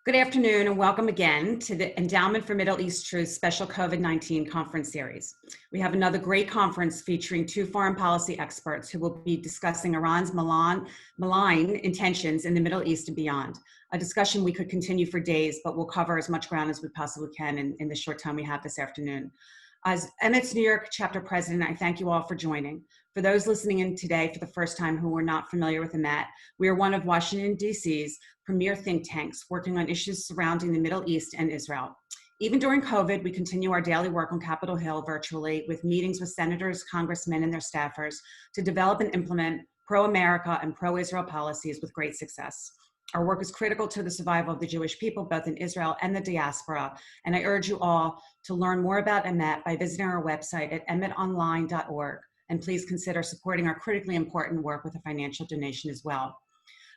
Good afternoon and welcome again to the Endowment for Middle East Truth special COVID-19 conference series. We have another great conference featuring two foreign policy experts who will be discussing Iran's malign intentions in the Middle East and beyond. A discussion we could continue for days, but we'll cover as much ground as we possibly can in the short time we have this afternoon. As Emmett's New York chapter president, I thank you all for joining. For those listening in today for the first time who are not familiar with Emmet, we are one of Washington, D.C.'s premier think tanks working on issues surrounding the Middle East and Israel. Even during COVID, we continue our daily work on Capitol Hill virtually with meetings with senators, congressmen, and their staffers to develop and implement pro-America and pro-Israel policies with great success. Our work is critical to the survival of the Jewish people, both in Israel and the diaspora, and I urge you all to learn more about Emmet by visiting our website at emmetonline.org, and please consider supporting our critically important work with a financial donation as well.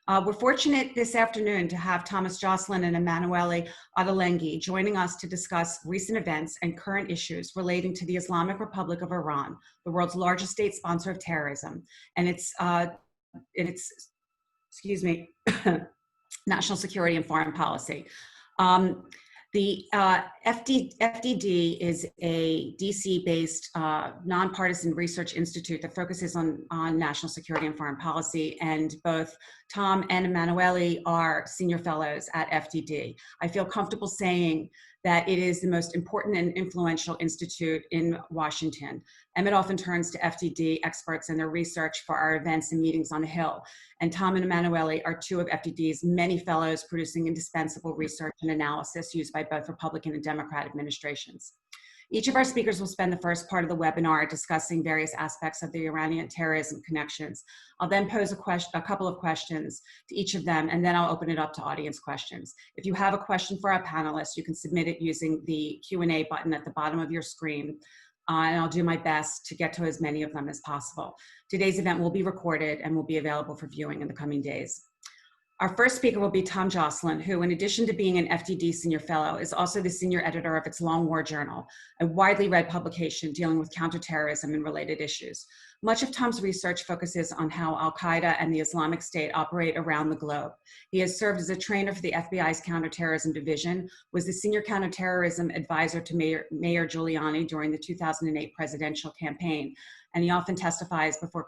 We're fortunate this afternoon to have Thomas Joslin and Emanuele Ottolenghi joining us to discuss recent events and current issues relating to the Islamic Republic of Iran, the world's largest state sponsor of terrorism, and its national security and foreign policy. The FDD is a DC-based nonpartisan research institute that focuses on national security and foreign policy, and both Tom and Emanuele are senior fellows at FDD. I feel comfortable saying that it is the most important and influential institute in Washington. Emmet often turns to FDD experts and their research for our events and meetings on the Hill. And Tom and Emanuele are two of FDD's many fellows producing indispensable research and analysis used by both Republican and Democrat administrations. Each of our speakers will spend the first part of the webinar discussing various aspects of the Iranian terrorism connections. I'll then pose a couple of questions to each of them, and then I'll open it up to audience questions. If you have a question for our panelists, you can submit it using the Q&A button at the bottom of your screen, and I'll do my best to get to as many of them as possible. Today's event will be recorded and will be available for viewing in the coming days. Our first speaker will be Tom Joslin, who, in addition to being an FDD senior fellow, is also the senior editor of its Long War Journal, a widely read publication dealing with counterterrorism and related issues. Much of Tom's research focuses on how Al-Qaeda and the Islamic State operate around the globe. He has served as a trainer for the FBI's counterterrorism division, was the senior counterterrorism advisor to Mayor Giuliani during the 2008 presidential campaign, and he often testifies before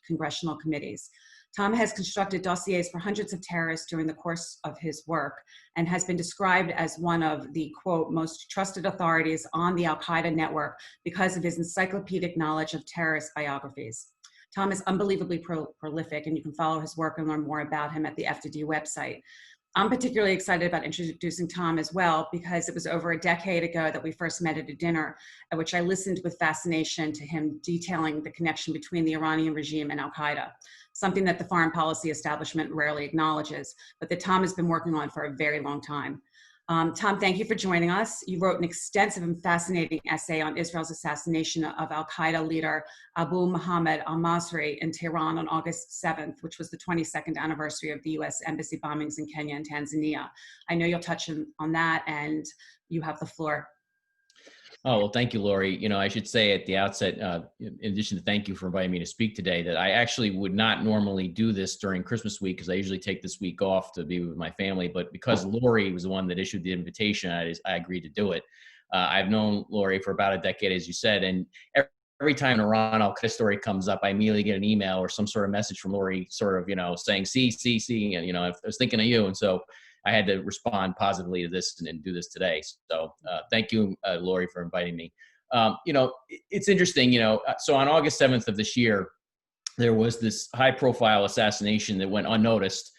congressional committees. Tom has constructed dossiers for hundreds of terrorists during the course of his work and has been described as one of the, quote, most trusted authorities on the Al-Qaeda network because of his encyclopedic knowledge of terrorist biographies. Tom is unbelievably prolific, and you can follow his work and learn more about him at the FDD website. I'm particularly excited about introducing Tom as well because it was over a decade ago that we first met at a dinner at which I listened with fascination to him detailing the connection between the Iranian regime and Al-Qaeda, something that the foreign policy establishment rarely acknowledges, but that Tom has been working on for a very long time. Tom, thank you for joining us. You wrote an extensive and fascinating essay on Israel's assassination of Al-Qaeda leader Abu Muhammad Al-Masri in Tehran on August 7th, which was the 22nd anniversary of the US embassy bombings in Kenya and Tanzania. I know you'll touch on that, and you have the floor. Oh, well, thank you, Lori. You know, I should say at the outset, in addition to thank you for inviting me to speak today, that I actually would not normally do this during Christmas week because I usually take this week off to be with my family. But because Lori was the one that issued the invitation, I agreed to do it. I've known Lori for about a decade, as you said, and every time an Iran Al-Qaeda story comes up, I immediately get an email or some sort of message from Lori sort of, you know, saying, see, and, you know, I was thinking of you. And so I had to respond positively to this and do this today. So thank you, Lori, for inviting me. You know, it's interesting, you know, so on August 7th of this year, there was this high profile assassination that went unnoticed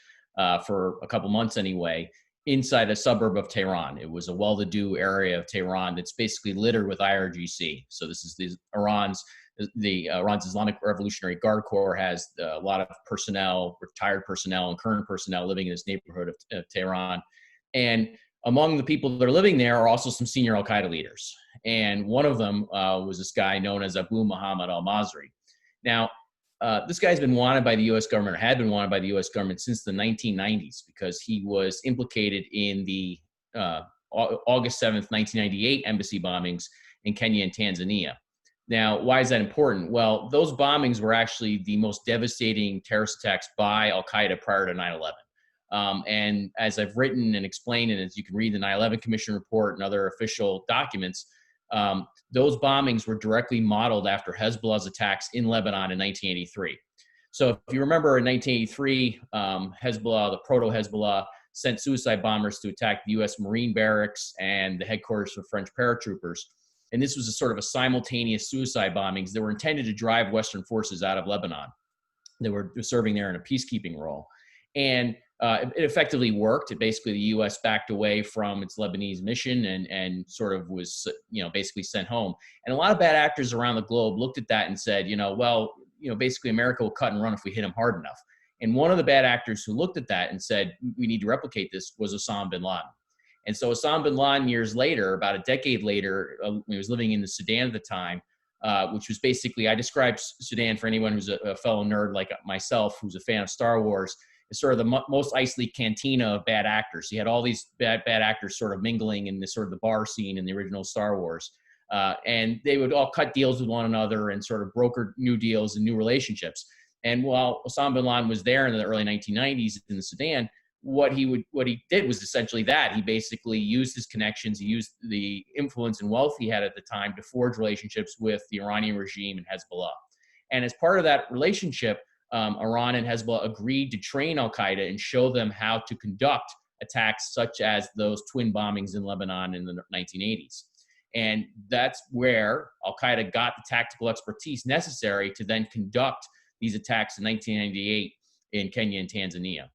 for a couple months anyway, inside a suburb of Tehran. It was a well-to-do area of Tehran that's basically littered with IRGC. So this is Iran's Islamic Revolutionary Guard Corps has a lot of personnel, retired personnel and current personnel living in this neighborhood of Tehran. And among the people that are living there are also some senior Al-Qaeda leaders. And one of them was this guy known as Abu Muhammad Al-Masri. Now, this guy's been wanted by the U.S. government, or had been wanted by the U.S. government since the 1990s because he was implicated in the August 7th, 1998 embassy bombings in Kenya and Tanzania. Now, why is that important? Well, those bombings were actually the most devastating terrorist attacks by Al-Qaeda prior to 9/11. And as I've written and explained, and as you can read the 9/11 Commission report and other official documents, those bombings were directly modeled after Hezbollah's attacks in Lebanon in 1983. So if you remember in 1983, Hezbollah, the proto-Hezbollah, sent suicide bombers to attack the U.S. Marine barracks and the headquarters of French paratroopers. And this was a sort of a simultaneous suicide bombings that were intended to drive Western forces out of Lebanon. They were serving there in a peacekeeping role. And it effectively worked. Basically, the U.S. backed away from its Lebanese mission and sort of was, basically sent home. And a lot of bad actors around the globe looked at that and said, basically America will cut and run if we hit them hard enough. And one of the bad actors who looked at that and said, we need to replicate this was Osama bin Laden. And so Osama bin Laden, years later, about a decade later, when he was living in the Sudan at the time, which was basically, I described Sudan for anyone who's a fellow nerd like myself, who's a fan of Star Wars, is sort of the most icy cantina of bad actors. You had all these bad actors sort of mingling in this sort of the bar scene in the original Star Wars. And they would all cut deals with one another and sort of broker new deals and new relationships. And while Osama bin Laden was there in the early 1990s in the Sudan, what he did was essentially that. He basically used his connections, he used the influence and wealth he had at the time to forge relationships with the Iranian regime and Hezbollah. And as part of that relationship, Iran and Hezbollah agreed to train Al-Qaeda and show them how to conduct attacks such as those twin bombings in Lebanon in the 1980s. And that's where Al-Qaeda got the tactical expertise necessary to then conduct these attacks in 1998 in Kenya and Tanzania.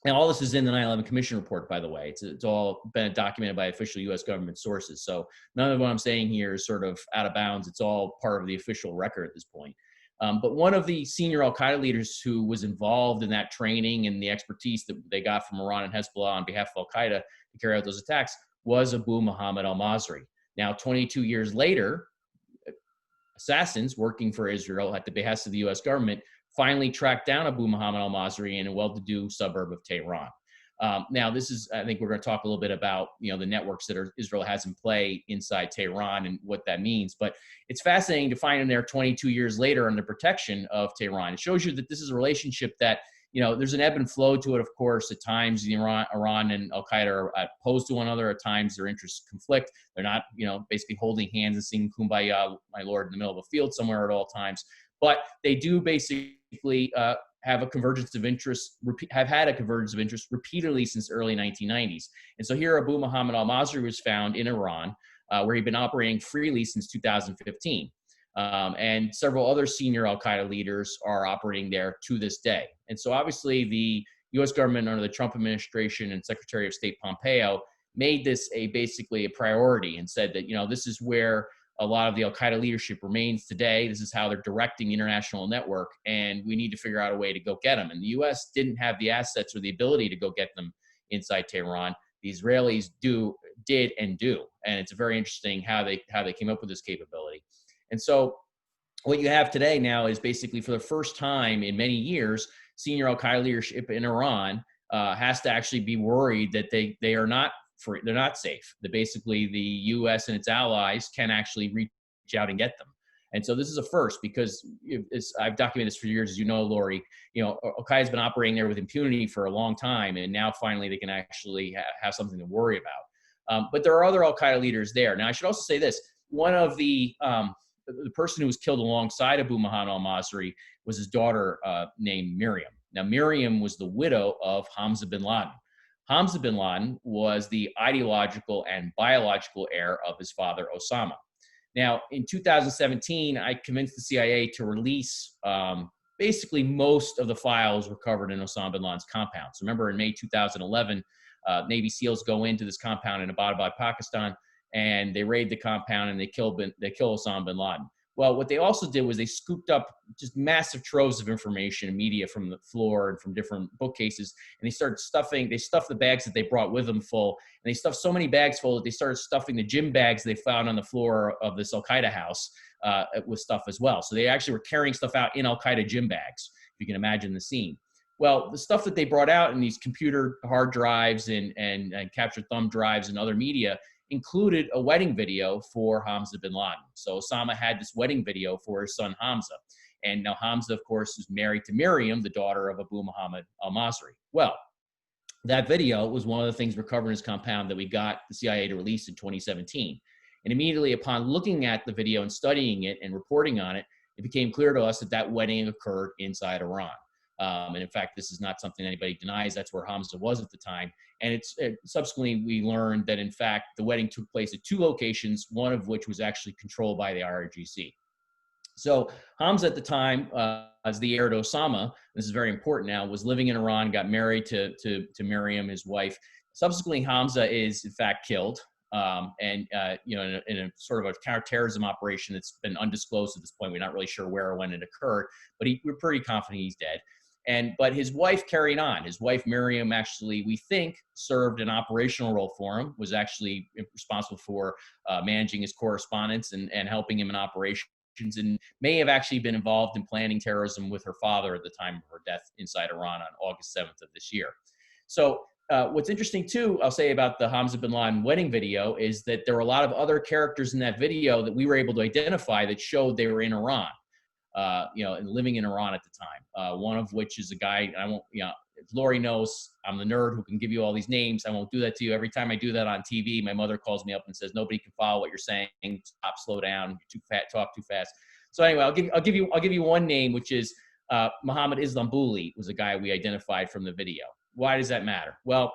And all this is in the 9/11 Commission report, by the way. It's all been documented by official U.S. government sources. So none of what I'm saying here is sort of out of bounds. It's all part of the official record at this point. But one of the senior Al-Qaeda leaders who was involved in that training and the expertise that they got from Iran and Hezbollah on behalf of Al-Qaeda to carry out those attacks was Abu Muhammad Al-Masri. Now, 22 years later, assassins working for Israel at the behest of the U.S. government finally tracked down Abu Muhammad Al-Masri in a well-to-do suburb of Tehran. Now, this is, I think we're going to talk a little bit about, the networks that Israel has in play inside Tehran and what that means. But it's fascinating to find him there 22 years later under protection of Tehran. It shows you that this is a relationship that, there's an ebb and flow to it, of course. At times, Iran and Al-Qaeda are opposed to one another. At times, their interests conflict. They're not, basically holding hands and singing Kumbaya, my Lord, in the middle of a field somewhere at all times. But they do basically have a convergence of interest, have had a convergence of interest repeatedly since the early 1990s. And so here Abu Muhammad Al-Masri was found in Iran, where he'd been operating freely since 2015. And several other senior Al-Qaeda leaders are operating there to this day. And so obviously the U.S. government under the Trump administration and Secretary of State Pompeo made this basically a priority and said that, this is where a lot of the Al-Qaeda leadership remains today. This is how they're directing the international network, and we need to figure out a way to go get them. And the U.S. didn't have the assets or the ability to go get them inside Tehran. The Israelis did, and do. And it's very interesting how they came up with this capability. And so what you have today now is basically, for the first time in many years, senior Al-Qaeda leadership in Iran has to actually be worried that they are not free, they're not safe. That basically the U.S. and its allies can actually reach out and get them. And so this is a first, because I've documented this for years, as you know, Lori. Al-Qaeda's been operating there with impunity for a long time, and now finally they can actually have something to worry about. But there are other Al-Qaeda leaders there. Now, I should also say this: one of the person who was killed alongside Abu Muhammad Al-Masri was his daughter named Miriam. Now, Miriam was the widow of Hamza bin Laden. Hamza bin Laden was the ideological and biological heir of his father, Osama. Now, in 2017, I convinced the CIA to release basically most of the files recovered in Osama bin Laden's compound. So remember, in May 2011, Navy SEALs go into this compound in Abbottabad, Pakistan, and they raid the compound and they kill Osama bin Laden. Well, what they also did was they scooped up just massive troves of information and media from the floor and from different bookcases, and they stuffed the bags that they brought with them full, and they stuffed so many bags full that they started stuffing the gym bags they found on the floor of this Al-Qaeda house with stuff as well. So they actually were carrying stuff out in Al-Qaeda gym bags, if you can imagine the scene. Well, the stuff that they brought out in these computer hard drives and captured thumb drives and other media included a wedding video for Hamza bin Laden. So Osama had this wedding video for his son Hamza. And now Hamza, of course, is married to Miriam, the daughter of Abu Muhammad Al-Masri. Well, That video was one of the things recovered in his compound that we got the CIA to release in 2017. And immediately upon looking at the video and studying it and reporting on it, it became clear to us that that wedding occurred inside Iran. And in fact, this is not something anybody denies. That's where Hamza was at the time. And subsequently, we learned that, in fact, the wedding took place at 2 locations, one of which was actually controlled by the IRGC. So Hamza at the time, as the heir to Osama, this is very important now, was living in Iran, got married to Miriam, his wife. Subsequently, Hamza is, in fact, killed. In a sort of a counterterrorism operation that's been undisclosed at this point. We're not really sure where or when it occurred, but we're pretty confident he's dead. But his wife carried on. His wife, Miriam, actually, we think, served an operational role for him, was actually responsible for managing his correspondence and helping him in operations, and may have actually been involved in planning terrorism with her father at the time of her death inside Iran on August 7th of this year. So what's interesting, too, I'll say about the Hamza bin Laden wedding video is that there were a lot of other characters in that video that we were able to identify that showed they were in Iran. And living in Iran at the time. One of which is a guy, I won't, Lori knows I'm the nerd who can give you all these names. I won't do that to you. Every time I do that on TV, my mother calls me up and says, nobody can follow what you're saying. Stop, slow down. You're too fat, talk too fast. So anyway, I'll give you one name, which is Muhammad Al-Masri was a guy we identified from the video. Why does that matter? Well,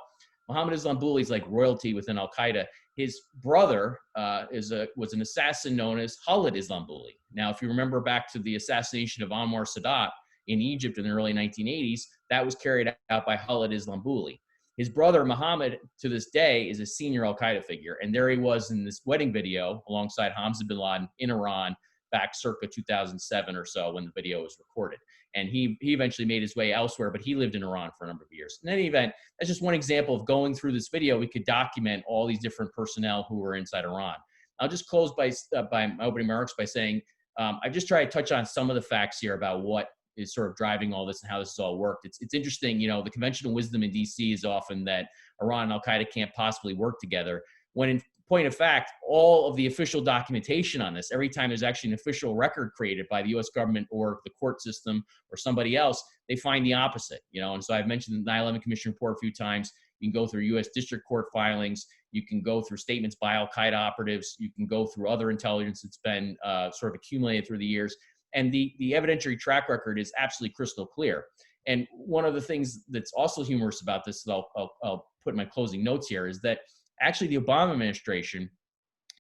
Muhammad Al-Masri is like royalty within Al-Qaeda. His brother was an assassin known as Khalid Al-Masri. Now, if you remember back to the assassination of Anwar Sadat in Egypt in the early 1980s, that was carried out by Khalid Al-Masri. His brother, Muhammad, to this day, is a senior Al-Qaeda figure. And there he was in this wedding video alongside Hamza bin Laden in Iran back circa 2007 or so when the video was recorded. And he eventually made his way elsewhere, but he lived in Iran for a number of years. In any event, that's just one example of going through this video. We could document all these different personnel who were inside Iran. I'll just close by my opening remarks by saying I just try to touch on some of the facts here about what is sort of driving all this and how this has all worked. It's interesting, the conventional wisdom in DC is often that Iran and Al-Qaeda can't possibly work together, when in point of fact, all of the official documentation on this, every time there's actually an official record created by the US government or the court system or somebody else, they find the opposite, And so I've mentioned the 9/11 Commission report a few times. You can go through US district court filings. You can go through statements by Al-Qaeda operatives. You can go through other intelligence that's been sort of accumulated through the years. And the evidentiary track record is absolutely crystal clear. And one of the things that's also humorous about this that I'll put in my closing notes here is that actually the Obama administration,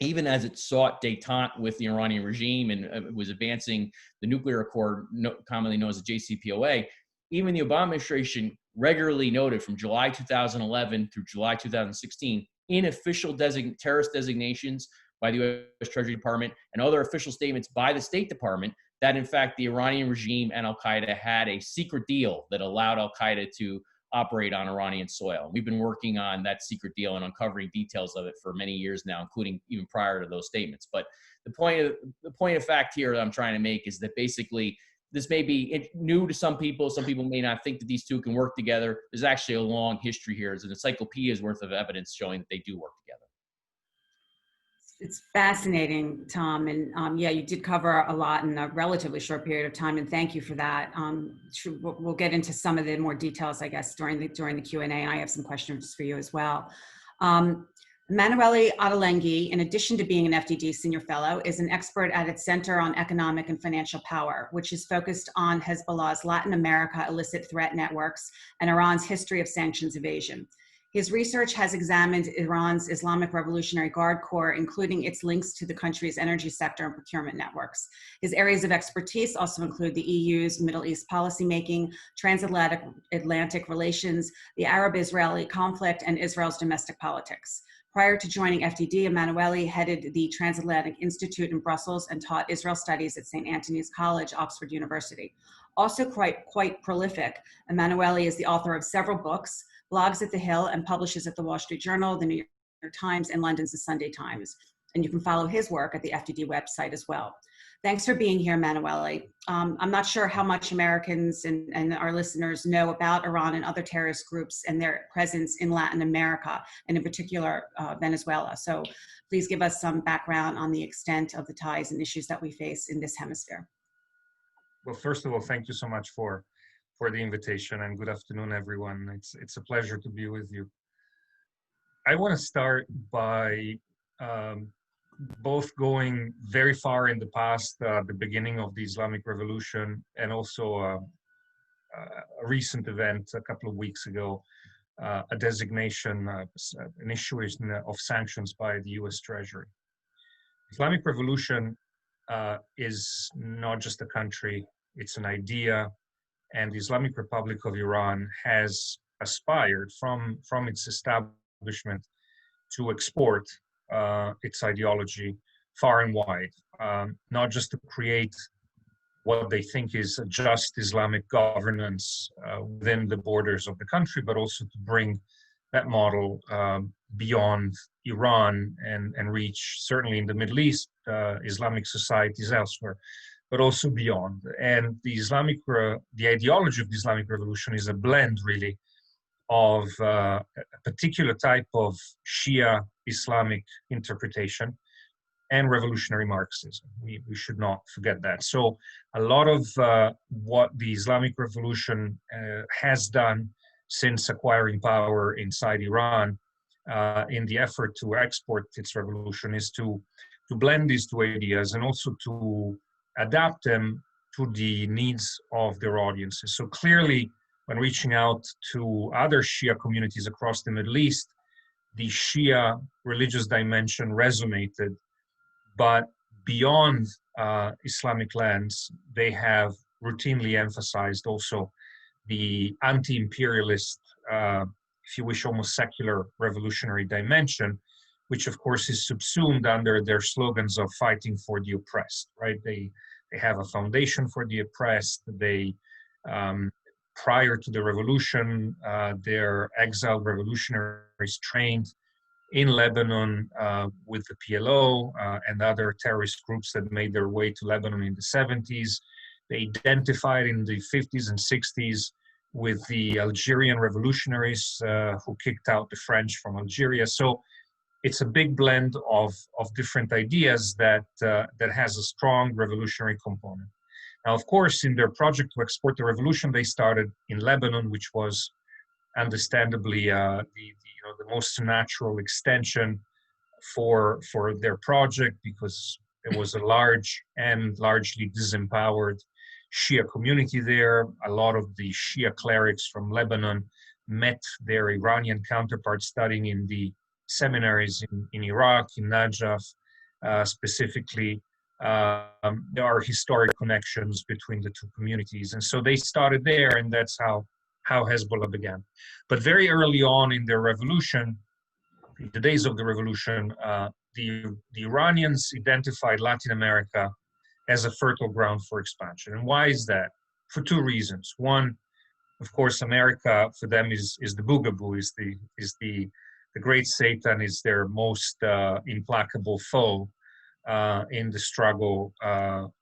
even as it sought détente with the Iranian regime and was advancing the nuclear accord, commonly known as the JCPOA, even the Obama administration regularly noted from July 2011 through July 2016 in official terrorist designations by the U.S. Treasury Department and other official statements by the State Department that, in fact, the Iranian regime and Al-Qaeda had a secret deal that allowed Al-Qaeda to operate on Iranian soil. We've been working on that secret deal and uncovering details of it for many years now, including even prior to those statements. But the point of fact here that I'm trying to make is that basically this may be new to some people. Some people may not think that these two can work together. There's actually a long history here. There's an encyclopedia's worth of evidence showing that they do work together. It's fascinating, Tom, and yeah, you did cover a lot in a relatively short period of time, and thank you for that. We'll get into some of the more details, I guess, during the Q&A, and I have some questions for you as well. Emanuele Ottolenghi, in addition to being an FDD Senior Fellow, is an expert at its Center on Economic and Financial Power, which is focused on Hezbollah's Latin America illicit threat networks and Iran's history of sanctions evasion. His research has examined Iran's Islamic Revolutionary Guard Corps, including its links to the country's energy sector and procurement networks. His areas of expertise also include the EU's Middle East policymaking, transatlantic relations, the Arab-Israeli conflict, and Israel's domestic politics. Prior to joining FDD, Emanuele headed the Transatlantic Institute in Brussels and taught Israel Studies at St. Antony's College, Oxford University. Also quite prolific, Emanuele is the author of several books, blogs at The Hill, and publishes at the Wall Street Journal, the New York Times, and London's The Sunday Times. And you can follow his work at the FDD website as well. Thanks for being here, Emanuele. I'm not sure how much Americans and our listeners know about Iran and other terrorist groups and their presence in Latin America, and in particular, Venezuela. So please give us some background on the extent of the ties and issues that we face in this hemisphere. Well, first of all, thank you so much for for the invitation, and good afternoon, everyone. It's a pleasure to be with you. I want to start by both going very far in the past, the beginning of the Islamic Revolution, and also a recent event a couple of weeks ago, a designation, an issuation of sanctions by the US Treasury. Islamic Revolution is not just a country, it's an idea, and the Islamic Republic of Iran has aspired from its establishment to export its ideology far and wide, not just to create what they think is a just Islamic governance within the borders of the country, but also to bring that model beyond Iran and reach, certainly in the Middle East, Islamic societies elsewhere, but also beyond. And the ideology of the Islamic Revolution is a blend, really, of a particular type of Shia Islamic interpretation and revolutionary Marxism. We should not forget that. So a lot of what the Islamic Revolution has done since acquiring power inside Iran in the effort to export its revolution is to blend these two ideas and also to adapt them to the needs of their audiences. So clearly, when reaching out to other Shia communities across the Middle East, the Shia religious dimension resonated, but beyond Islamic lands, they have routinely emphasized also the anti-imperialist, if you wish, almost secular revolutionary dimension, which of course is subsumed under their slogans of fighting for the oppressed, right? They have a foundation for the oppressed. They, prior to the revolution, their exiled revolutionaries trained in Lebanon with the PLO and other terrorist groups that made their way to Lebanon in the 70s. They identified in the 50s and 60s with the Algerian revolutionaries who kicked out the French from Algeria. So it's a big blend of different ideas that has a strong revolutionary component. Now, of course, in their project to export the revolution, they started in Lebanon, which was understandably the most natural extension for their project, because there was a large and largely disempowered Shia community there. A lot of the Shia clerics from Lebanon met their Iranian counterparts studying in the seminaries in Iraq, in Najaf specifically. There are historic connections between the two communities. And so they started there, and that's how Hezbollah began. But very early on in their revolution, the days of the revolution, the Iranians identified Latin America as a fertile ground for expansion. And why is that? For two reasons. One, of course, America for them is the boogaboo, is the great Satan, is their most implacable foe in the struggle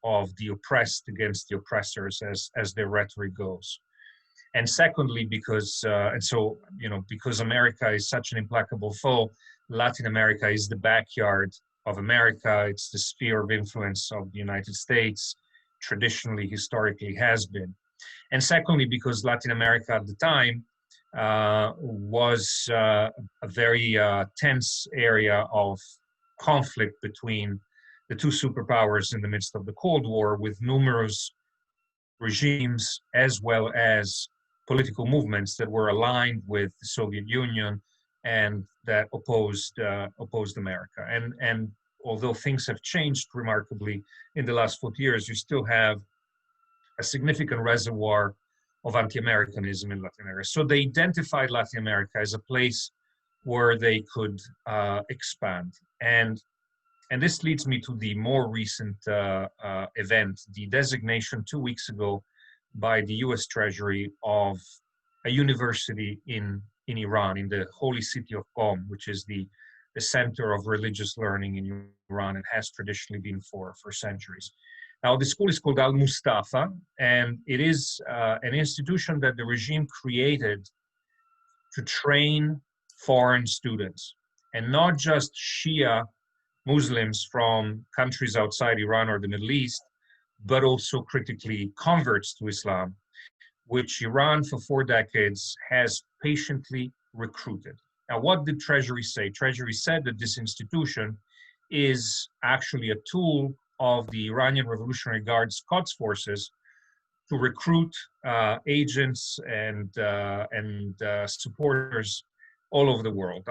of the oppressed against the oppressors, as their rhetoric goes. And secondly, because America is such an implacable foe, Latin America is the backyard of America. It's the sphere of influence of the United States, traditionally, historically has been. And secondly, because Latin America at the time was a very tense area of conflict between the two superpowers in the midst of the Cold War, with numerous regimes as well as political movements that were aligned with the Soviet Union and that opposed America. And although things have changed remarkably in the last 40 years, you still have a significant reservoir of anti-Americanism in Latin America. So they identified Latin America as a place where they could expand. And this leads me to the more recent event, the designation 2 weeks ago by the US Treasury of a university in Iran, in the holy city of Qom, which is the center of religious learning in Iran and has traditionally been for centuries. Now, the school is called Al-Mustafa, and it is an institution that the regime created to train foreign students, and not just Shia Muslims from countries outside Iran or the Middle East, but also critically converts to Islam, which Iran for 4 decades has patiently recruited. Now, what did Treasury say? Treasury said that this institution is actually a tool of the Iranian Revolutionary Guard's Quds forces to recruit agents and supporters all over the world.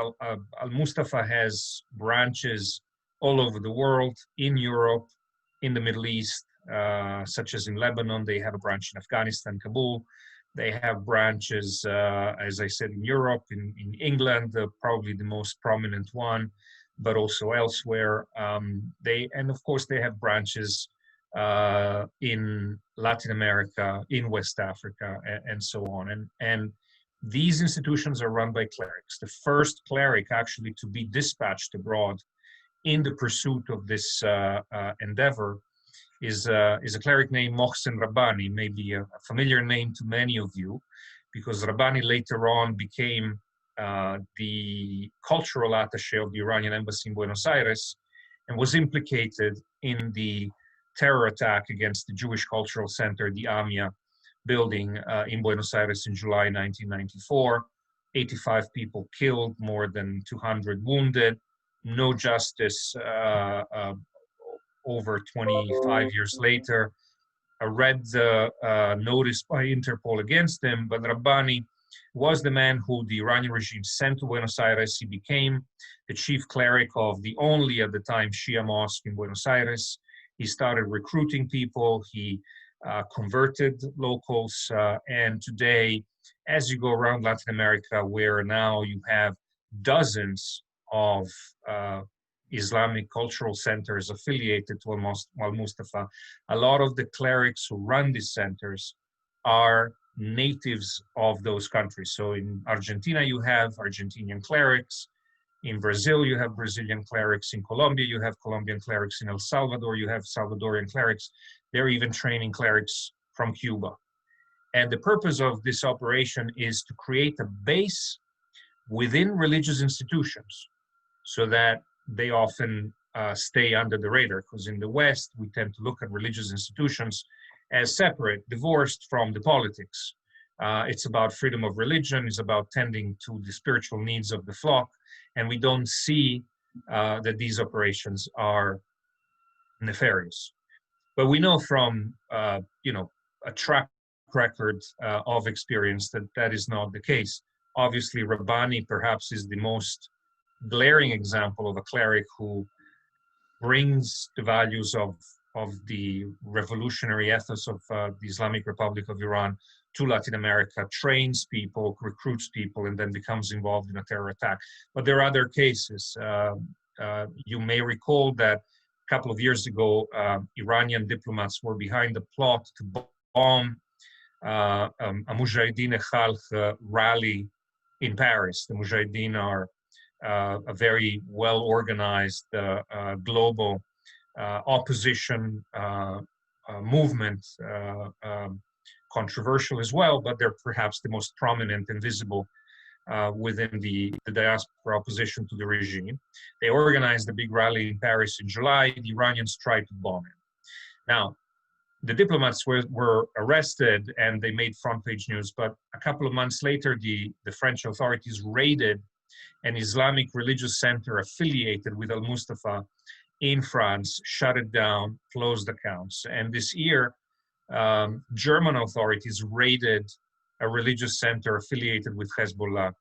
Al-Mustafa has branches all over the world, in Europe, in the Middle East, such as in Lebanon. They have a branch in Afghanistan, Kabul. They have branches, as I said, in Europe, in England, probably the most prominent one, but also elsewhere. And of course, they have branches in Latin America, in West Africa, and so on. And these institutions are run by clerics. The first cleric actually to be dispatched abroad in the pursuit of this endeavor is a cleric named Mohsen Rabbani, maybe a familiar name to many of you, because Rabbani later on became the cultural attaché of the Iranian embassy in Buenos Aires and was implicated in the terror attack against the Jewish Cultural Center, the AMIA building in Buenos Aires in July 1994. 85 people killed, more than 200 wounded, no justice over 25 years later. I read the notice by Interpol against him, but Rabbani was the man who the Iranian regime sent to Buenos Aires. He became the chief cleric of the only, at the time, Shia mosque in Buenos Aires. He started recruiting people. He converted locals. And today, as you go around Latin America, where now you have dozens of Islamic cultural centers affiliated to Al-Mustafa, a lot of the clerics who run these centers are natives of those countries. So in Argentina, you have Argentinian clerics. In Brazil, you have Brazilian clerics. In Colombia, you have Colombian clerics. In El Salvador, you have Salvadorian clerics. They're even training clerics from Cuba. And the purpose of this operation is to create a base within religious institutions so that they often stay under the radar, because in the West, we tend to look at religious institutions as separate, divorced from the politics. It's about freedom of religion, it's about tending to the spiritual needs of the flock, and we don't see that these operations are nefarious. But we know from a track record of experience that that is not the case. Obviously, Rabbani perhaps is the most glaring example of a cleric who brings the values of the revolutionary ethos of the Islamic Republic of Iran to Latin America, trains people, recruits people, and then becomes involved in a terror attack. But there are other cases. You may recall that a couple of years ago, Iranian diplomats were behind a plot to bomb a Mujahideen Khalq rally in Paris. The Mujahideen are a very well-organized global opposition movement, controversial as well, but they're perhaps the most prominent and visible within the diaspora opposition to the regime. They organized a big rally in Paris in July. The Iranians tried to bomb it. Now, the diplomats were arrested and they made front-page news, but a couple of months later, the French authorities raided an Islamic religious center affiliated with Al-Mustafa in France, shut it down, closed accounts. And this year, German authorities raided a religious center affiliated with Hezbollah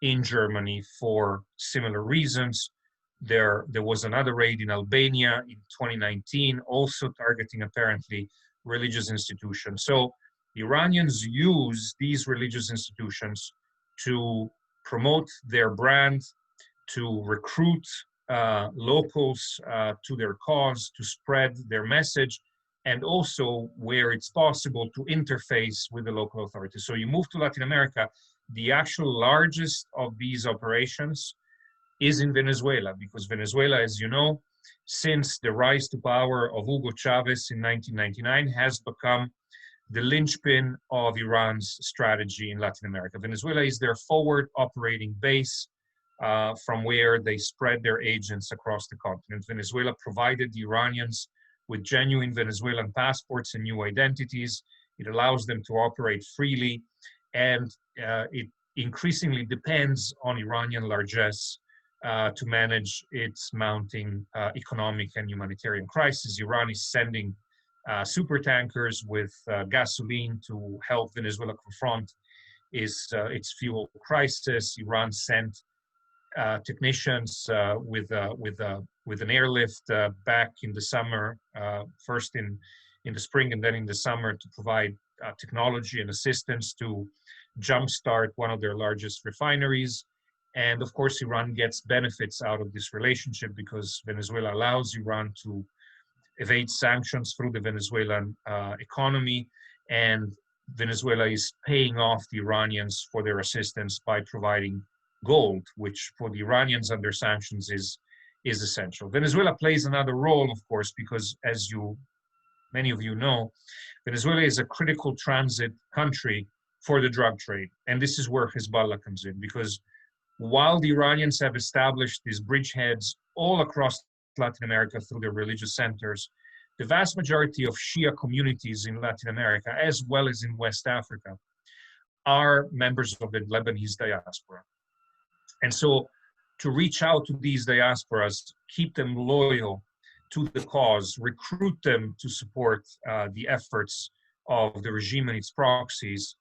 in Germany for similar reasons. There was another raid in Albania in 2019, also targeting apparently religious institutions. So the Iranians use these religious institutions to promote their brand, to recruit locals to their cause, to spread their message, and also, where it's possible, to interface with the local authorities. So you move to Latin America, the actual largest of these operations is in Venezuela, because Venezuela, as you know, since the rise to power of Hugo Chavez in 1999, has become the linchpin of Iran's strategy in Latin America. Venezuela is their forward operating base from where they spread their agents across the continent. Venezuela provided the Iranians with genuine Venezuelan passports and new identities. It allows them to operate freely, and it increasingly depends on Iranian largesse to manage its mounting economic and humanitarian crisis. Iran is sending super tankers with gasoline to help Venezuela confront its fuel crisis. Iran sent technicians with an airlift back in the summer, first in the spring and then in the summer, to provide technology and assistance to jumpstart one of their largest refineries. And of course, Iran gets benefits out of this relationship because Venezuela allows Iran to evade sanctions through the Venezuelan economy, and Venezuela is paying off the Iranians for their assistance by providing gold, which for the Iranians under sanctions is essential. Venezuela plays another role, of course, because as many of you know, Venezuela is a critical transit country for the drug trade. And this is where Hezbollah comes in, because while the Iranians have established these bridgeheads all across Latin America through their religious centers, the vast majority of Shia communities in Latin America, as well as in West Africa, are members of the Lebanese diaspora. And so to reach out to these diasporas, keep them loyal to the cause, recruit them to support the efforts of the regime and its proxies,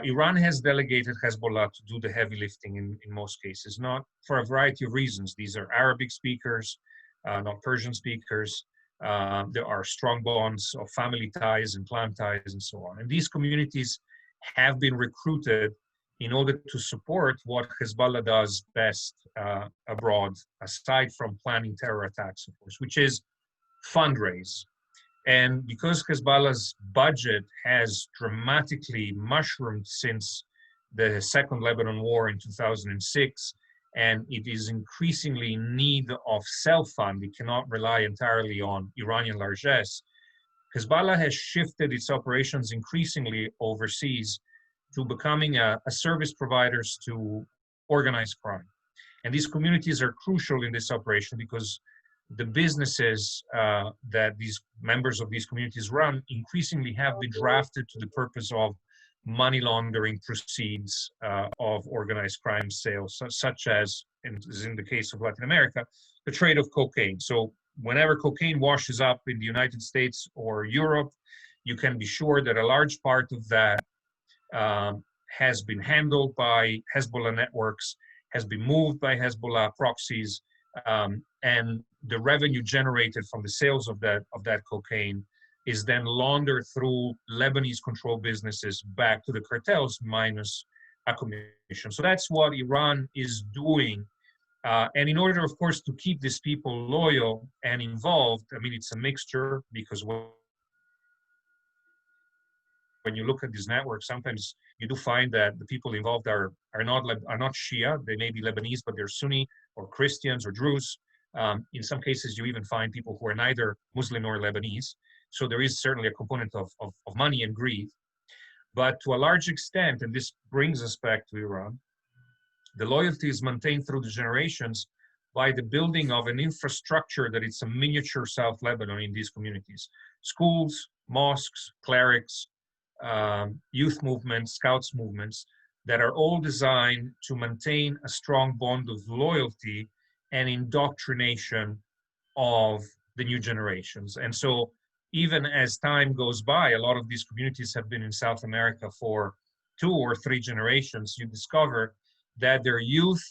Iran has delegated Hezbollah to do the heavy lifting in most cases, not for a variety of reasons. These are Arabic speakers, not Persian speakers. There are strong bonds of family ties and clan ties and so on. And these communities have been recruited in order to support what Hezbollah does best abroad, aside from planning terror attacks, of course, which is fundraise. And because Hezbollah's budget has dramatically mushroomed since the Second Lebanon War in 2006, and it is increasingly in need of self-fund, it cannot rely entirely on Iranian largesse, Hezbollah has shifted its operations increasingly overseas to becoming a service providers to organized crime. And these communities are crucial in this operation because the businesses that these members of these communities run increasingly have been drafted to the purpose of money laundering proceeds of organized crime sales, such as, in the case of Latin America, the trade of cocaine. So whenever cocaine washes up in the United States or Europe, you can be sure that a large part of that has been handled by Hezbollah networks, has been moved by Hezbollah proxies, and the revenue generated from the sales of that cocaine is then laundered through Lebanese-controlled businesses back to the cartels minus a commission. So that's what Iran is doing. And in order, of course, to keep these people loyal and involved, I mean, it's a mixture because when you look at these networks, sometimes you do find that the people involved are not Shia. They may be Lebanese, but they're Sunni or Christians or Druze. In some cases, you even find people who are neither Muslim nor Lebanese. So there is certainly a component of money and greed. But to a large extent, and this brings us back to Iran, the loyalty is maintained through the generations by the building of an infrastructure that it's a miniature South Lebanon in these communities. Schools, mosques, clerics, youth movements, scouts movements that are all designed to maintain a strong bond of loyalty and indoctrination of the new generations. And so even as time goes by, a lot of these communities have been in South America for 2 or 3 generations. You discover that their youth,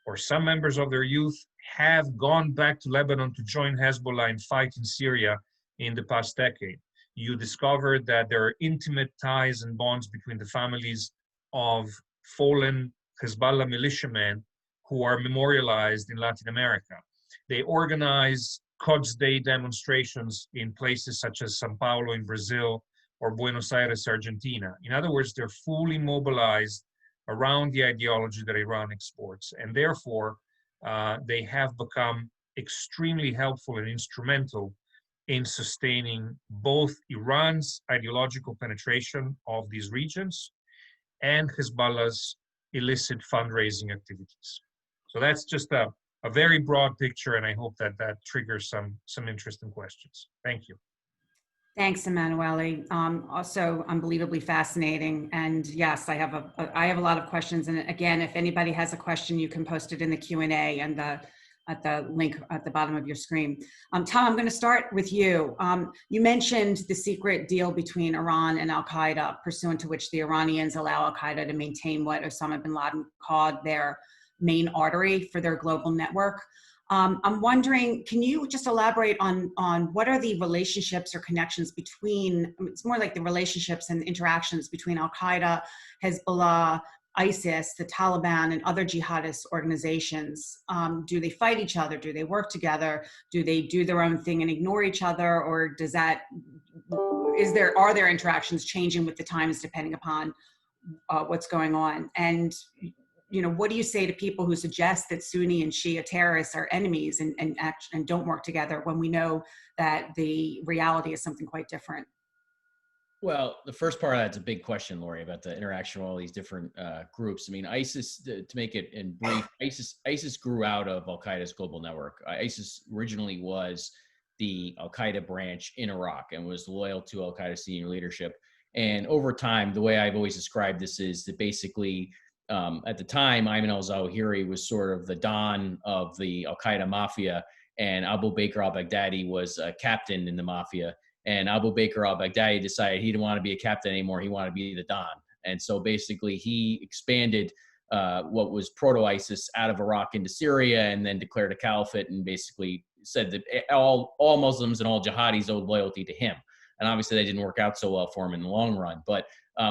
or some members of their youth, have gone back to Lebanon to join Hezbollah and fight in Syria in the past decade. You discover that there are intimate ties and bonds between the families of fallen Hezbollah militiamen who are memorialized in Latin America. They organize Quds Day demonstrations in places such as Sao Paulo in Brazil or Buenos Aires, Argentina. In other words, they're fully mobilized around the ideology that Iran exports. And therefore, they have become extremely helpful and instrumental in sustaining both Iran's ideological penetration of these regions and Hezbollah's illicit fundraising activities. So that's just a very broad picture, and I hope that triggers some interesting questions. Thank you. Thanks, Emanuele. Also unbelievably fascinating. And yes, I have a lot of questions. And again, if anybody has a question, you can post it in the Q&A and at the link at the bottom of your screen. Tom, I'm going to start with you. You mentioned the secret deal between Iran and Al-Qaeda, pursuant to which the Iranians allow Al-Qaeda to maintain what Osama bin Laden called their main artery for their global network. I'm wondering, can you just elaborate on what are the relationships or connections between, it's more like the relationships and interactions between Al-Qaeda, Hezbollah, ISIS, the Taliban, and other jihadist organizations? Do they fight each other? Do they work together? Do they do their own thing and ignore each other? Or are there interactions changing with the times depending upon what's going on? And what do you say to people who suggest that Sunni and Shia terrorists are enemies and don't work together when we know that the reality is something quite different? Well, the first part of that's a big question, Lori, about the interaction with all these different groups. I mean, ISIS, to make it in brief, ISIS grew out of Al-Qaeda's global network. ISIS originally was the Al-Qaeda branch in Iraq and was loyal to Al-Qaeda senior leadership. And over time, the way I've always described this is that basically, at the time, Ayman al-Zawahiri was sort of the Don of the Al-Qaeda mafia, and Abu Bakr al-Baghdadi was a captain in the mafia. And Abu Bakr al-Baghdadi decided he didn't want to be a captain anymore. He wanted to be the Don. And so basically he expanded what was proto-ISIS out of Iraq into Syria and then declared a caliphate and basically said that all Muslims and all jihadis owed loyalty to him. And obviously that didn't work out so well for him in the long run. But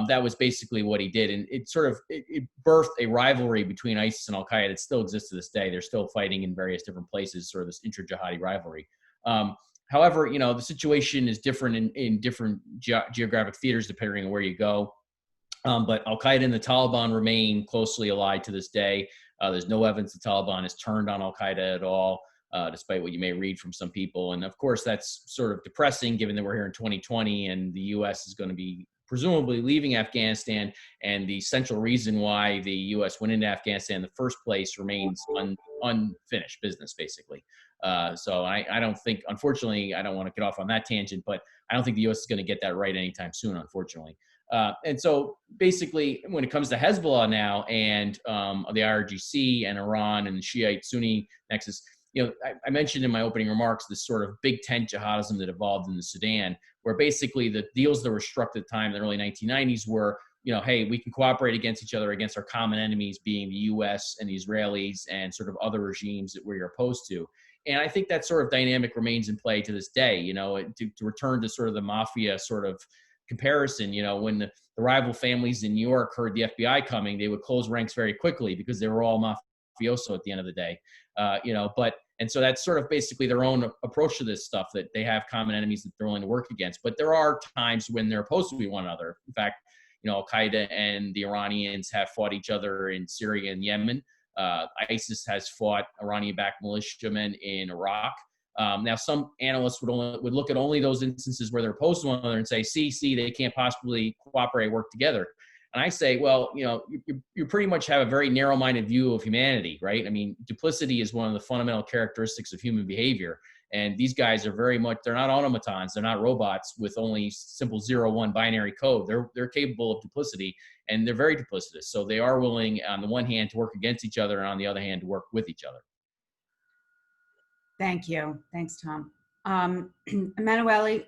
that was basically what he did. And it sort of it birthed a rivalry between ISIS and Al-Qaeda that still exists to this day. They're still fighting in various different places, sort of this intra-jihadi rivalry. However, the situation is different in different geographic theaters depending on where you go. But Al-Qaeda and the Taliban remain closely allied to this day. There's no evidence the Taliban has turned on Al-Qaeda at all, despite what you may read from some people. And of course, that's sort of depressing given that we're here in 2020 and the U.S. is going to be presumably leaving Afghanistan. And the central reason why the U.S. went into Afghanistan in the first place remains unfinished business, basically. So I don't think, unfortunately, I don't want to get off on that tangent, but I don't think the U.S. is going to get that right anytime soon, unfortunately. And so basically, when it comes to Hezbollah now and the IRGC and Iran and the Shiite Sunni nexus, I mentioned in my opening remarks this sort of big tent jihadism that evolved in the Sudan, where basically the deals that were struck at the time in the early 1990s were, hey, we can cooperate against each other against our common enemies being the U.S. and the Israelis and sort of other regimes that we're opposed to. And I think that sort of dynamic remains in play to this day, to return to sort of the mafia sort of comparison, when the rival families in New York heard the FBI coming, they would close ranks very quickly because they were all mafioso at the end of the day, and so that's sort of basically their own approach to this stuff, that they have common enemies that they're willing to work against. But there are times when they're opposed to one another. In fact, Al-Qaeda and the Iranians have fought each other in Syria and Yemen. ISIS has fought Iranian-backed militiamen in Iraq. Now, some analysts would look at only those instances where they're opposed to one another and say, see, they can't possibly cooperate, work together. And I say, well, you pretty much have a very narrow-minded view of humanity, right? I mean, duplicity is one of the fundamental characteristics of human behavior. And these guys are they're not automatons, they're not robots with only simple 0-1 binary code. They're capable of duplicity, and they're very duplicitous. So they are willing, on the one hand, to work against each other, and on the other hand, to work with each other. Thank you. Thanks, Tom. Emanuele,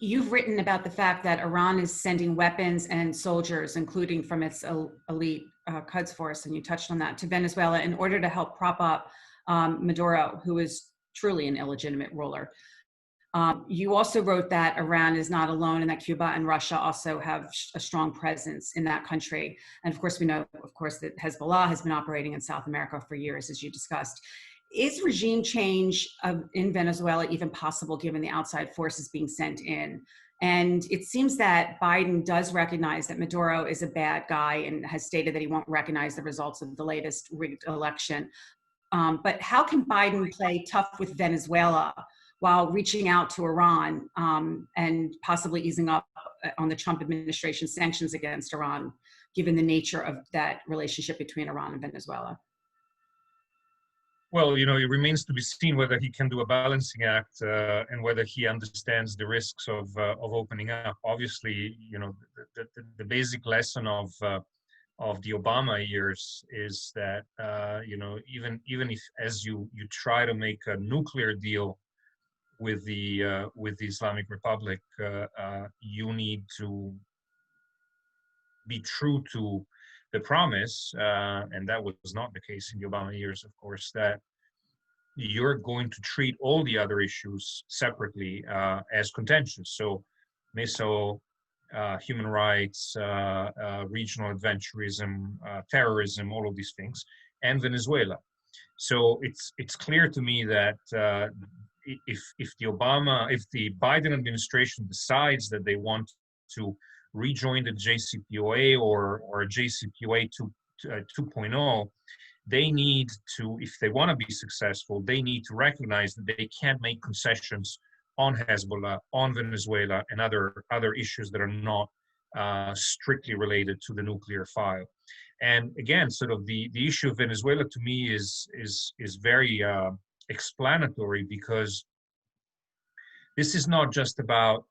you've written about the fact that Iran is sending weapons and soldiers, including from its elite Quds force, and you touched on that, to Venezuela in order to help prop up Maduro, who is truly an illegitimate ruler. You also wrote that Iran is not alone and that Cuba and Russia also have a strong presence in that country. And of course, we know, that Hezbollah has been operating in South America for years, as you discussed. Is regime change in Venezuela even possible given the outside forces being sent in? And it seems that Biden does recognize that Maduro is a bad guy and has stated that he won't recognize the results of the latest rigged election. But how can Biden play tough with Venezuela while reaching out to Iran and possibly easing up on the Trump administration sanctions against Iran, given the nature of that relationship between Iran and Venezuela? Well, it remains to be seen whether he can do a balancing act and whether he understands the risks of opening up. Obviously, the basic lesson of the Obama years is that even if as you try to make a nuclear deal with the Islamic Republic, you need to be true to the promise, and that was not the case in the Obama years, of course, that you're going to treat all the other issues separately as contentious. So missile, human rights, regional adventurism, terrorism, all of these things, and Venezuela. So it's clear to me that if the Biden administration decides that they want to rejoin the JCPOA or JCPOA 2.0, they need to, if they want to be successful, they need to recognize that they can't make concessions on Hezbollah, on Venezuela, and other issues that are not strictly related to the nuclear file. And again, sort of the issue of Venezuela to me is very explanatory, because this is not just about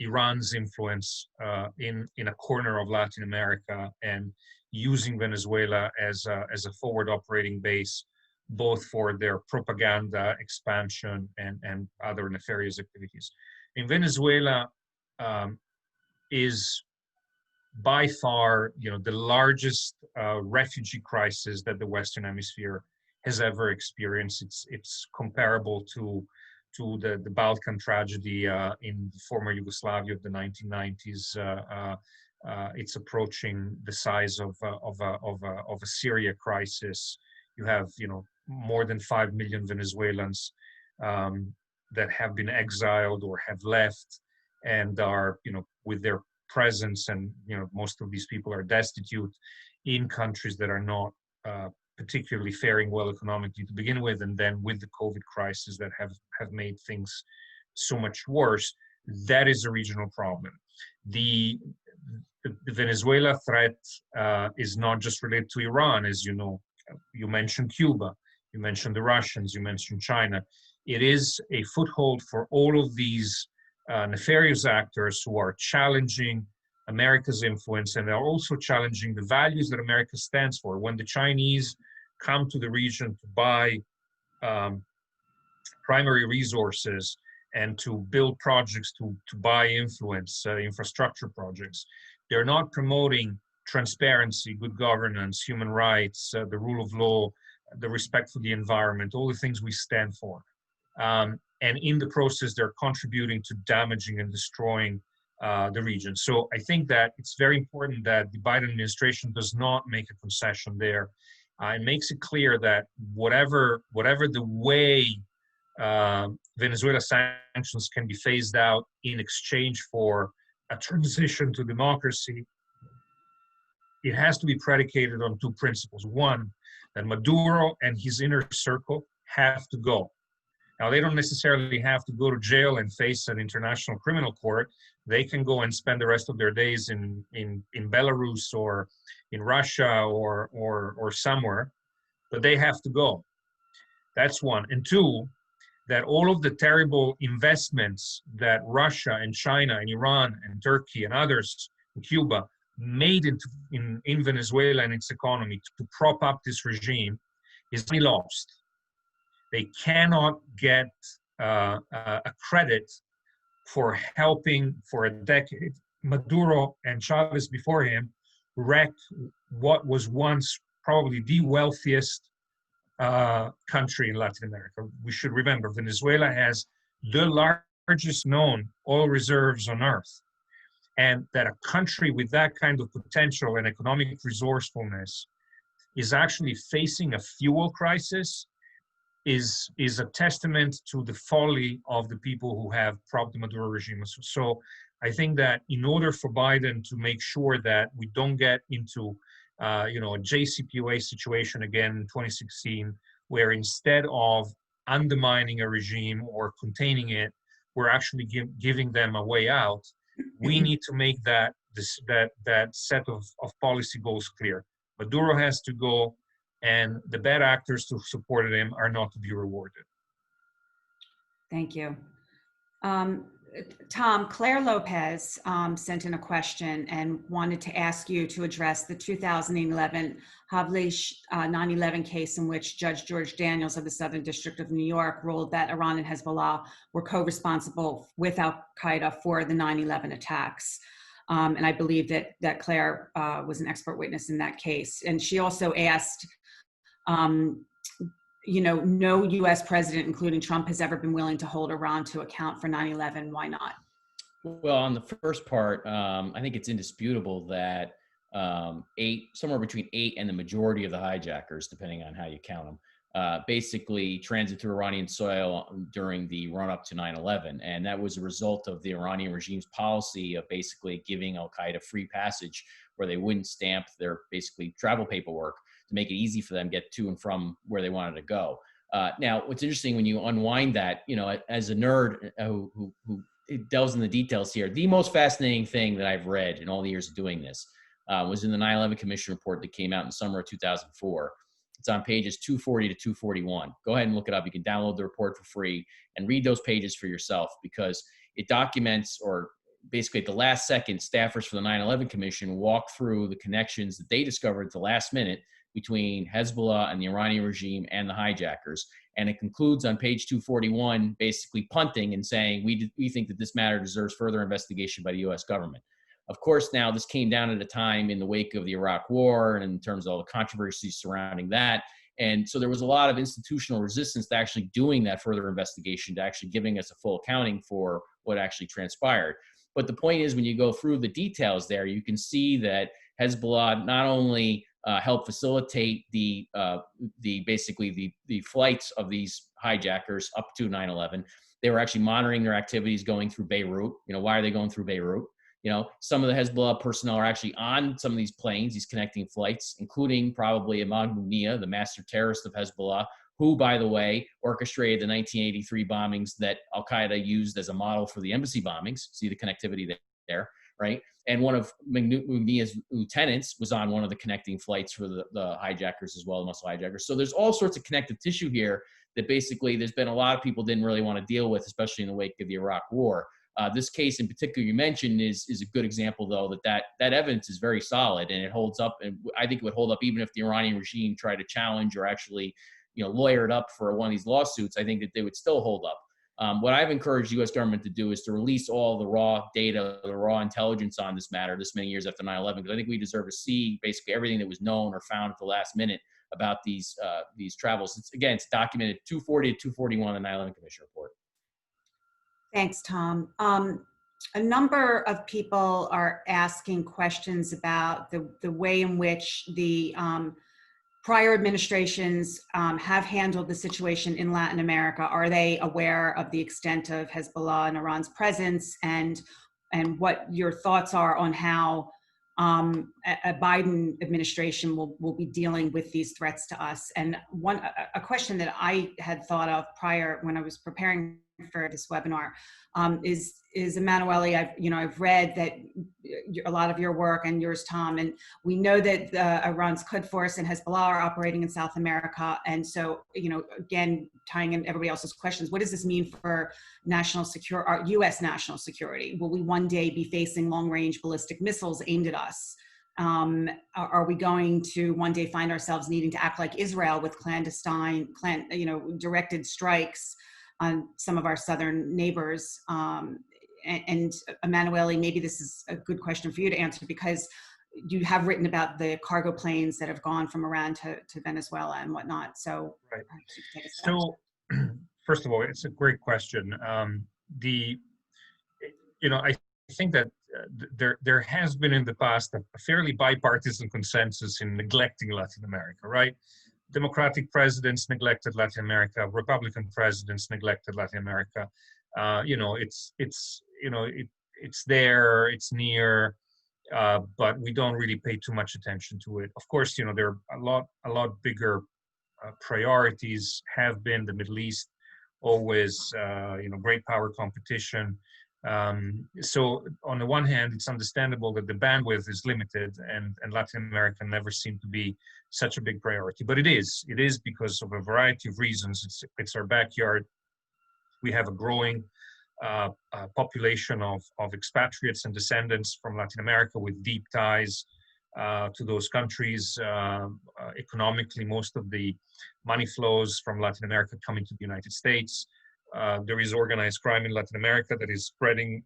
Iran's influence in a corner of Latin America and using Venezuela as a forward operating base, both for their propaganda, expansion, and other nefarious activities. In Venezuela is by far, the largest refugee crisis that the Western Hemisphere has ever experienced. It's comparable to the Balkan tragedy in former Yugoslavia of the 1990s. It's approaching the size of a Syria crisis. You have, more than 5 million Venezuelans that have been exiled or have left and are, with their presence, and most of these people are destitute in countries that are not particularly faring well economically to begin with, and then with the COVID crisis that have made things so much worse. That is a regional problem. The Venezuela threat is not just related to Iran, as you know. You mentioned Cuba, you mentioned the Russians, you mentioned China. It is a foothold for all of these nefarious actors who are challenging America's influence, and are also challenging the values that America stands for. When the Chinese come to the region to buy primary resources and to build projects to buy influence, infrastructure projects, they're not promoting transparency, good governance, human rights, the rule of law, the respect for the environment, all the things we stand for. And in the process, they're contributing to damaging and destroying the region. So I think that it's very important that the Biden administration does not make a concession there. It makes it clear that whatever the way Venezuela sanctions can be phased out in exchange for a transition to democracy, it has to be predicated on two principles. One, that Maduro and his inner circle have to go. Now, they don't necessarily have to go to jail and face an international criminal court. They can go and spend the rest of their days in Belarus or in Russia or somewhere, but they have to go. That's one. And two, that all of the terrible investments that Russia and China and Iran and Turkey and others in Cuba made in Venezuela and its economy to prop up this regime is money lost. They cannot get a credit for helping for a decade Maduro and Chavez before him wreck what was once probably the wealthiest country in Latin America. We should remember Venezuela has the largest known oil reserves on earth. And that a country with that kind of potential and economic resourcefulness is actually facing a fuel crisis is a testament to the folly of the people who have propped the Maduro regime. So I think that in order for Biden to make sure that we don't get into a JCPOA situation again in 2016, where instead of undermining a regime or containing it, we're actually giving them a way out, we need to make that set of policy goals clear. Maduro has to go. and the bad actors who supported him are not to be rewarded. Thank you. Tom, Claire Lopez sent in a question and wanted to ask you to address the 2011 Havlish 9/11 case in which Judge George Daniels of the Southern District of New York ruled that Iran and Hezbollah were co-responsible with Al-Qaeda for the 9/11 attacks. And I believe that Claire was an expert witness in that case. And she also asked, no U.S. president, including Trump, has ever been willing to hold Iran to account for 9/11. Why not? Well, on the first part, I think it's indisputable that somewhere between 8 and the majority of the hijackers, depending on how you count them, basically transit through Iranian soil during the run-up to 9/11. And that was a result of the Iranian regime's policy of basically giving Al-Qaeda free passage, where they wouldn't stamp their basically travel paperwork to make it easy for them to get to and from where they wanted to go. Now, what's interesting when you unwind that, as a nerd who delves in the details here, the most fascinating thing that I've read in all the years of doing this was in the 9/11 Commission report that came out in the summer of 2004. It's on pages 240 to 241. Go ahead and look it up. You can download the report for free and read those pages for yourself, because it documents, or basically at the last second, staffers for the 9/11 Commission walk through the connections that they discovered at the last minute between Hezbollah and the Iranian regime and the hijackers. And it concludes on page 241, basically punting and saying, we think that this matter deserves further investigation by the U.S. government. Of course, now this came down at a time in the wake of the Iraq War and in terms of all the controversies surrounding that. And so there was a lot of institutional resistance to actually doing that further investigation, to actually giving us a full accounting for what actually transpired. But the point is, when you go through the details there, you can see that Hezbollah not only helped facilitate the flights of these hijackers up to 9/11. They were actually monitoring their activities going through Beirut. Why are they going through Beirut? Some of the Hezbollah personnel are actually on some of these planes, these connecting flights, including probably Emanuele, the master terrorist of Hezbollah, who, by the way, orchestrated the 1983 bombings that Al-Qaeda used as a model for the embassy bombings. See the connectivity there, right? And one of Munia's lieutenants was on one of the connecting flights for the hijackers as well, the Muslim hijackers. So there's all sorts of connective tissue here that basically there's been a lot of people didn't really want to deal with, especially in the wake of the Iraq War. This case in particular you mentioned is a good example, though, that evidence is very solid and it holds up. And I think it would hold up even if the Iranian regime tried to challenge or actually, lawyer it up for one of these lawsuits. I think that they would still hold up. What I've encouraged the U.S. government to do is to release all the raw data, the raw intelligence on this matter this many years after 9/11, because I think we deserve to see basically everything that was known or found at the last minute about these travels. It's documented 240 to 241 in the 9/11 Commission report. Thanks, Tom. A number of people are asking questions about the way in which the prior administrations have handled the situation in Latin America. Are they aware of the extent of Hezbollah and Iran's presence, and what your thoughts are on how a Biden administration will be dealing with these threats to us? And a question that I had thought of prior when I was preparing for this webinar is Emanuele. I've read that a lot of your work and yours, Tom, and we know that Iran's Quds Force and Hezbollah are operating in South America. And so, again, tying in everybody else's questions, what does this mean for U.S. national security? Will we one day be facing long-range ballistic missiles aimed at us? Are we going to one day find ourselves needing to act like Israel with directed strikes on some of our southern neighbors? And Emanuele, maybe this is a good question for you to answer, because you have written about the cargo planes that have gone from Iran to Venezuela and whatnot. So, right. Take a step. So, first of all, it's a great question. I think that there has been in the past a fairly bipartisan consensus in neglecting Latin America, right? Democratic presidents neglected Latin America. Republican presidents neglected Latin America. It's there, it's near, but we don't really pay too much attention to it. Of course, there are a lot bigger priorities have been the Middle East, always, great power competition. So on the one hand, it's understandable that the bandwidth is limited, and Latin America never seemed to be such a big priority. But it is because of a variety of reasons. It's our backyard. We have a growing population of expatriates and descendants from Latin America with deep ties to those countries. Economically, most of the money flows from Latin America come into the United States. There is organized crime in Latin America that is spreading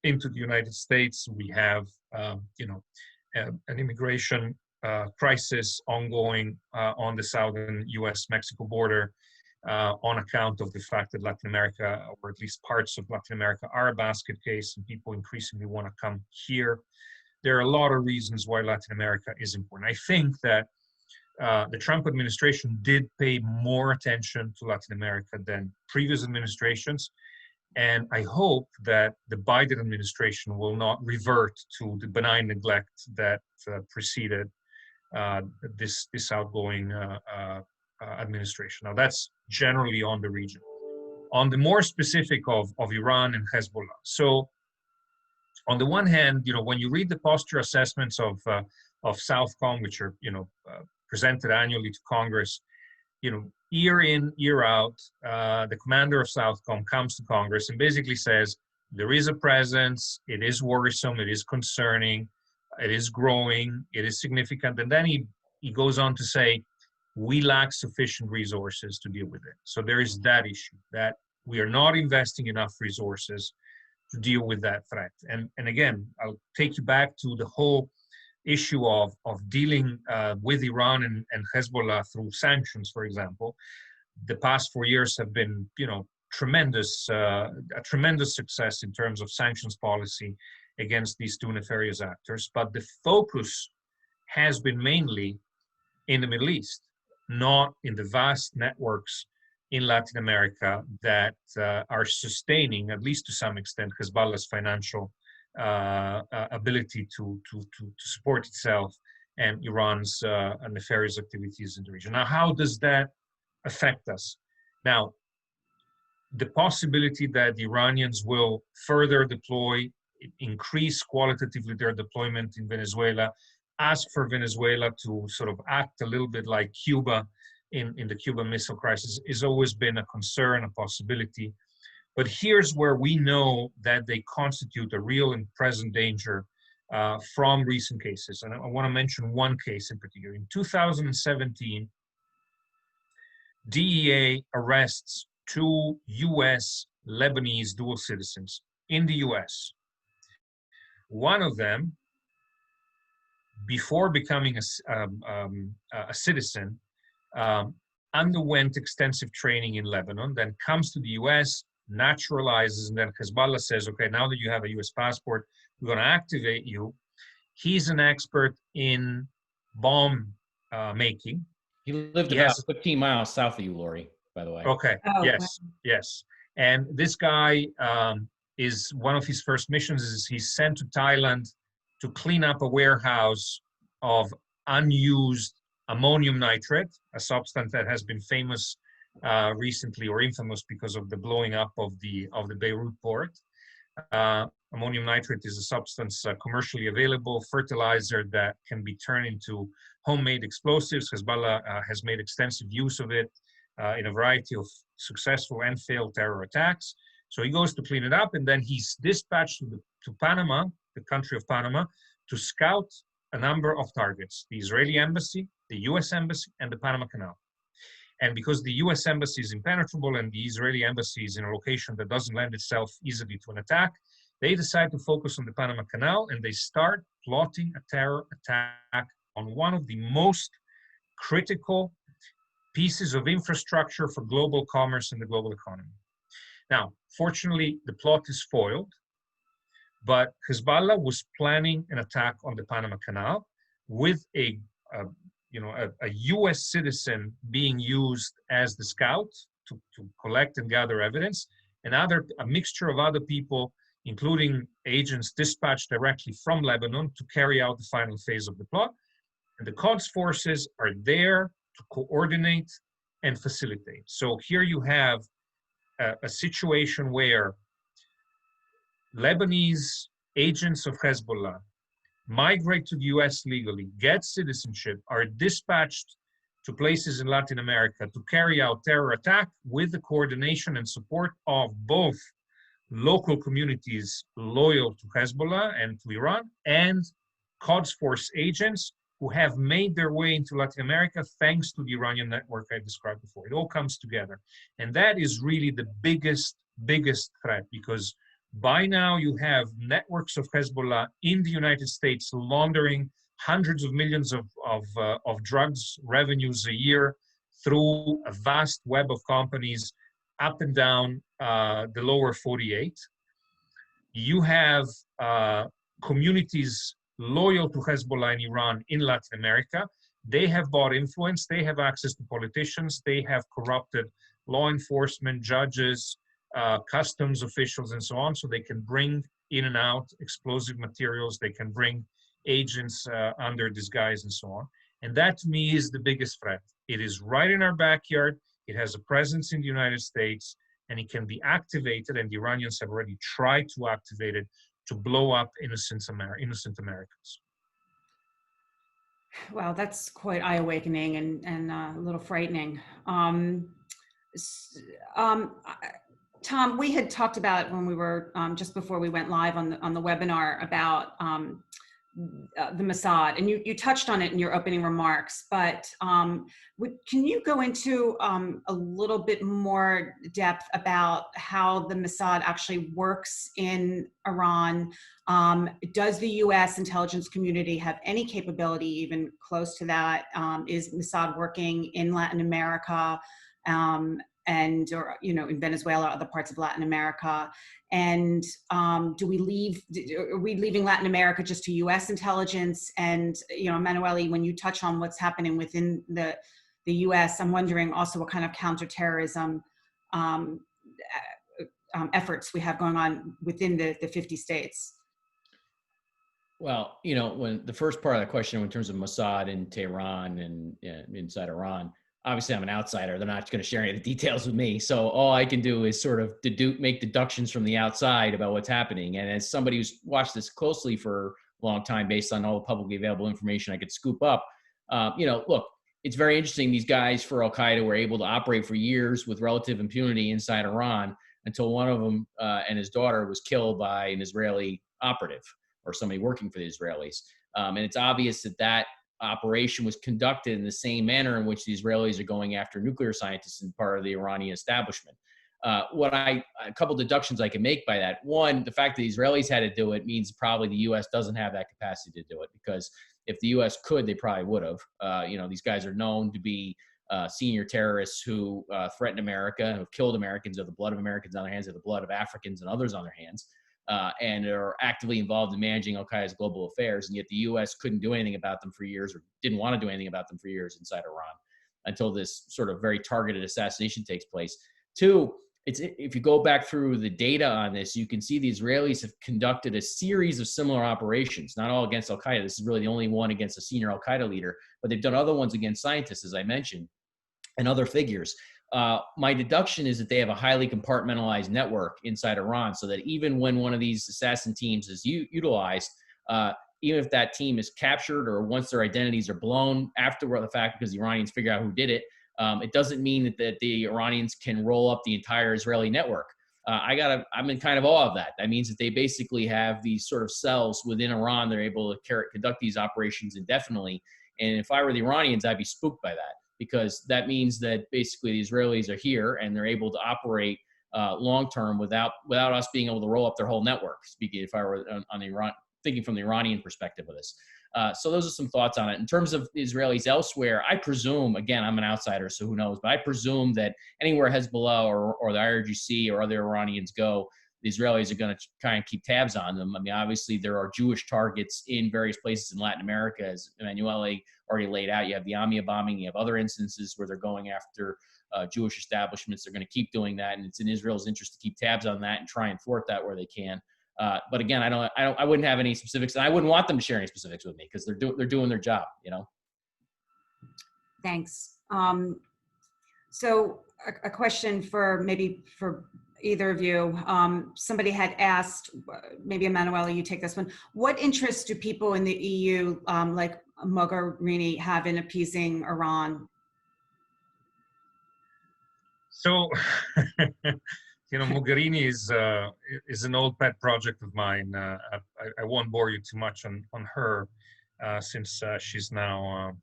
into the United States. We have, an immigration crisis ongoing on the southern U.S.-Mexico border on account of the fact that Latin America, or at least parts of Latin America, are a basket case, and people increasingly want to come here. There are a lot of reasons why Latin America is important. I think that the Trump administration did pay more attention to Latin America than previous administrations. And I hope that the Biden administration will not revert to the benign neglect that preceded this outgoing administration. Now, that's generally on the region. On the more specific of Iran and Hezbollah. So on the one hand, when you read the posture assessments of Southcom, which are, presented annually to Congress, year in, year out, the commander of Southcom comes to Congress and basically says, there is a presence, it is worrisome, it is concerning, it is growing, it is significant. And then he goes on to say, we lack sufficient resources to deal with it. So there is that issue, that we are not investing enough resources to deal with that threat. And again, I'll take you back to the whole issue of dealing with Iran and Hezbollah through sanctions, for example. The past 4 years have been, a tremendous success in terms of sanctions policy against these two nefarious actors. But the focus has been mainly in the Middle East, not in the vast networks in Latin America that are sustaining, at least to some extent, Hezbollah's financial ability to support itself and Iran's nefarious activities in the region. Now, how does that affect us? Now, the possibility that the Iranians will further deploy, increase qualitatively their deployment in Venezuela, ask for Venezuela to sort of act a little bit like Cuba in the Cuban Missile Crisis, has always been a concern, a possibility. But here's where we know that they constitute a real and present danger from recent cases. And I want to mention one case in particular. In 2017, DEA arrests two US Lebanese dual citizens in the US. One of them, before becoming a citizen, underwent extensive training in Lebanon, then comes to the US, naturalizes, and then Hezbollah says, okay, now that you have a US passport, we're going to activate you. He's an expert in bomb making. He lived about 15 miles south of you, Lori, by the way. Okay, Oh, yes, wow. Yes. And this guy is, one of his first missions is he's sent to Thailand to clean up a warehouse of unused ammonium nitrate, a substance that has been famous recently, or infamous because of the blowing up of the Beirut port. Ammonium nitrate is a substance commercially available, fertilizer that can be turned into homemade explosives. Hezbollah has made extensive use of it in a variety of successful and failed terror attacks. So he goes to clean it up, and then he's dispatched to Panama, the country of Panama, to scout a number of targets: the Israeli embassy, the US embassy, and the Panama Canal. And because the US embassy is impenetrable and the Israeli embassy is in a location that doesn't lend itself easily to an attack, they decide to focus on the Panama Canal, and they start plotting a terror attack on one of the most critical pieces of infrastructure for global commerce and the global economy. Now, fortunately, the plot is foiled, but Hezbollah was planning an attack on the Panama Canal with a US citizen being used as the scout to collect and gather evidence, and a mixture of other people, including agents dispatched directly from Lebanon, to carry out the final phase of the plot. And the Quds forces are there to coordinate and facilitate. So here you have a situation where Lebanese agents of Hezbollah migrate to the US legally, get citizenship, are dispatched to places in Latin America to carry out terror attack with the coordination and support of both local communities loyal to Hezbollah and to Iran and Quds Force agents who have made their way into Latin America thanks to the Iranian network I described before. It all comes together. And that is really the biggest threat, because by now you have networks of Hezbollah in the United States laundering hundreds of millions of drugs revenues a year through a vast web of companies up and down the lower 48. You have communities loyal to Hezbollah in Iran in Latin America. They have bought influence, they have access to politicians, they have corrupted law enforcement, judges, customs officials, and so on, so they can bring in and out explosive materials, they can bring agents under disguise and so on. And that to me is the biggest threat. It is right in our backyard, it has a presence in the United States, and it can be activated, and the Iranians have already tried to activate it to blow up innocent Americans. Wow, that's quite eye-awakening and a little frightening. Tom, we had talked about when we were just before we went live on the webinar about the Mossad, and you touched on it in your opening remarks, but can you go into a little bit more depth about how the Mossad actually works in Iran? Does the U.S. intelligence community have any capability even close to that? Is Mossad working in Latin America? Or in Venezuela, other parts of Latin America, and are we leaving Latin America just to U.S. intelligence? And Emanuele, when you touch on what's happening within the U.S., I'm wondering also what kind of counterterrorism efforts we have going on within the 50 states. Well, when the first part of the question in terms of Mossad in Tehran and inside Iran. Obviously, I'm an outsider. They're not going to share any of the details with me. So all I can do is sort of make deductions from the outside about what's happening. And as somebody who's watched this closely for a long time, based on all the publicly available information I could scoop up, look, it's very interesting. These guys for Al-Qaeda were able to operate for years with relative impunity inside Iran until one of them and his daughter was killed by an Israeli operative or somebody working for the Israelis. And it's obvious that operation was conducted in the same manner in which the Israelis are going after nuclear scientists and part of the Iranian establishment. A couple deductions I can make by that. One, the fact that the Israelis had to do it means probably the U.S. doesn't have that capacity to do it, because if the U.S. could, they probably would have. These guys are known to be senior terrorists who threatened America, who have killed Americans, or the blood of Americans on their hands, or the blood of Africans and others on their hands. And are actively involved in managing Al-Qaeda's global affairs, and yet the U.S. couldn't do anything about them for years, or didn't want to do anything about them for years inside Iran, until this sort of very targeted assassination takes place. Two, if you go back through the data on this, you can see the Israelis have conducted a series of similar operations, not all against Al-Qaeda. This is really the only one against a senior Al-Qaeda leader, but they've done other ones against scientists, as I mentioned, and other figures. My deduction is that they have a highly compartmentalized network inside Iran, so that even when one of these assassin teams is utilized, even if that team is captured or once their identities are blown after the fact because the Iranians figure out who did it, it doesn't mean that the Iranians can roll up the entire Israeli network. I'm in kind of awe of that. That means that they basically have these sort of cells within Iran. They're able to conduct these operations indefinitely. And if I were the Iranians, I'd be spooked by that, because that means that basically the Israelis are here and they're able to operate long-term without us being able to roll up their whole network. Speaking, if I were thinking from the Iranian perspective of this. So those are some thoughts on it. In terms of Israelis elsewhere, I presume, again, I'm an outsider, so who knows, but I presume that anywhere Hezbollah or the IRGC or other Iranians go, the Israelis are going to try and keep tabs on them. I mean, obviously, there are Jewish targets in various places in Latin America, as Emanuele already laid out. You have the Amia bombing. You have other instances where they're going after Jewish establishments. They're going to keep doing that, and it's in Israel's interest to keep tabs on that and try and thwart that where they can. But again, I wouldn't have any specifics, and I wouldn't want them to share any specifics with me, because they're doing their job, Thanks. So a question for either of you. Somebody had asked, maybe Emanuele, you take this one. What interest do people in the EU, like Mogherini, have in appeasing Iran? So, Mogherini is an old pet project of mine. I won't bore you too much on her, since she's now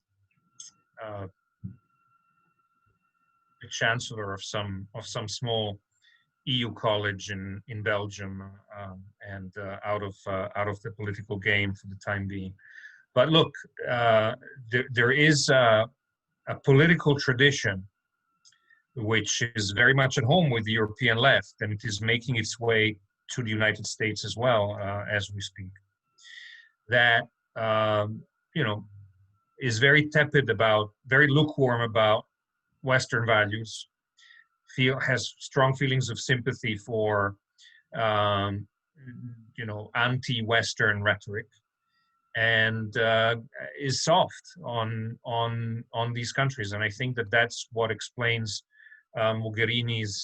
the chancellor of some small EU college in Belgium, and out of the political game for the time being. But look, there is a political tradition which is very much at home with the European left, and it is making its way to the United States as well, as we speak. That is very tepid about, very lukewarm about Western values. Has strong feelings of sympathy for, anti-Western rhetoric, and is soft on these countries. And I think that that's what explains Mogherini's,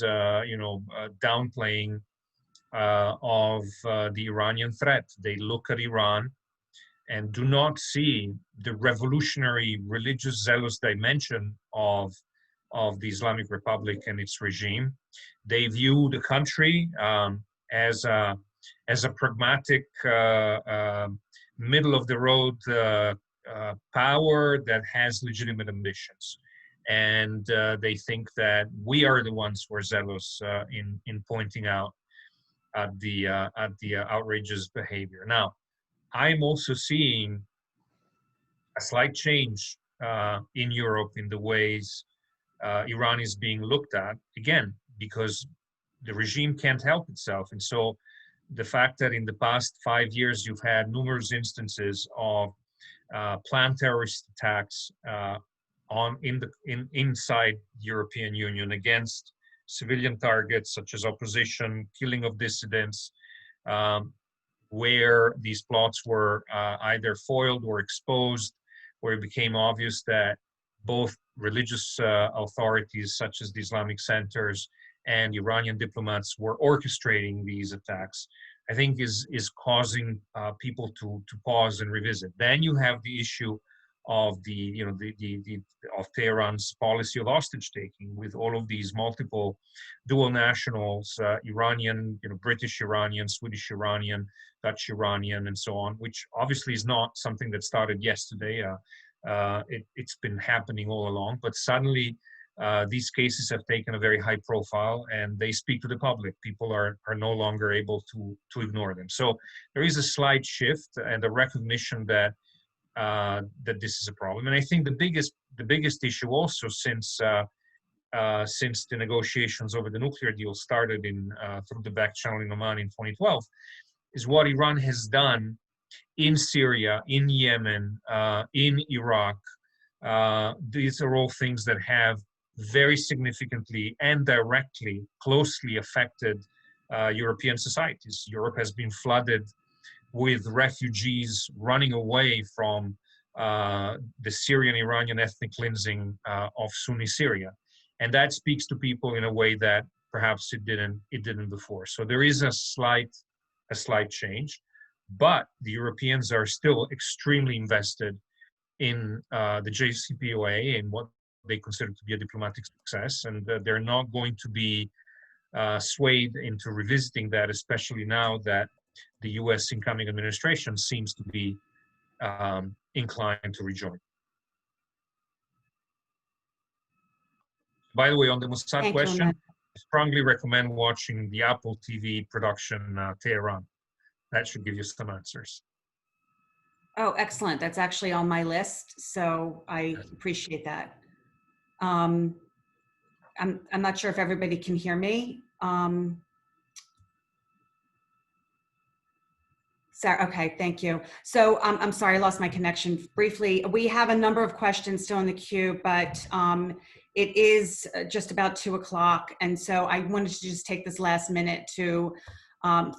downplaying of the Iranian threat. They look at Iran and do not see the revolutionary, religious, zealous dimension of the Islamic Republic and its regime. They view the country as a pragmatic, middle of the road power that has legitimate ambitions. And they think that we are the ones who are zealous in pointing out at the outrageous behavior. Now, I'm also seeing a slight change in Europe in the ways Iran is being looked at, again, because the regime can't help itself. And so the fact that in the past 5 years, you've had numerous instances of planned terrorist attacks inside the European Union against civilian targets such as opposition, killing of dissidents, where these plots were either foiled or exposed, where it became obvious that both religious authorities such as the Islamic centers and Iranian diplomats were orchestrating these attacks, I think is causing people to pause and revisit. Then you have the issue of of Tehran's policy of hostage taking, with all of these multiple dual nationals, Iranian, British Iranian, Swedish Iranian, Dutch Iranian, and so on, which obviously is not something that started yesterday. It's been happening all along, but suddenly these cases have taken a very high profile, and they speak to the public. People are no longer able to ignore them. So there is a slight shift and a recognition that this is a problem. And I think the biggest issue also, since the negotiations over the nuclear deal started through the back channel in Oman in 2012, is what Iran has done in Syria, in Yemen, in Iraq. These are all things that have very significantly and directly, closely affected European societies. Europe has been flooded with refugees running away from the Syrian-Iranian ethnic cleansing of Sunni Syria. And that speaks to people in a way that perhaps it didn't before. So there is a slight change, but the Europeans are still extremely invested in the JCPOA and what they consider to be a diplomatic success, and they're not going to be swayed into revisiting that, especially now that the U.S. incoming administration seems to be inclined to rejoin. By the way, on the Mossad question, I strongly recommend watching the Apple TV production Tehran. That should give you some answers. Oh, excellent. That's actually on my list, so I appreciate that. I'm not sure if everybody can hear me. Sarah, okay, thank you. So I'm sorry, I lost my connection briefly. We have a number of questions still in the queue, but it is just about 2 o'clock. And so I wanted to just take this last minute to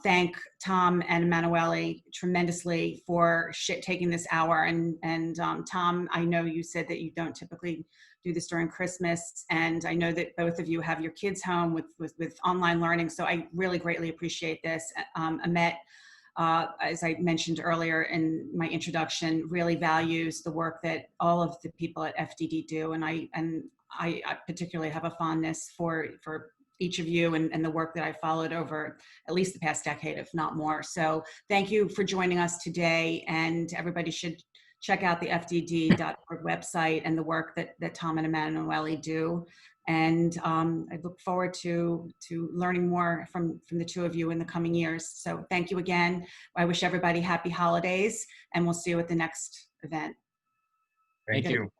thank Tom and Emanuele tremendously for taking this hour. And Tom, I know you said that you don't typically do this during Christmas. And I know that both of you have your kids home with online learning. So I really greatly appreciate this. Amit, as I mentioned earlier in my introduction, really values the work that all of the people at FDD do. And I particularly have a fondness for each of you and the work that I followed over at least the past decade, if not more. So thank you for joining us today. And everybody should check out the fdd.org website and the work that Tom and Emanuele do. And I look forward to learning more from the two of you in the coming years. So thank you again. I wish everybody happy holidays, and we'll see you at the next event. Thank you.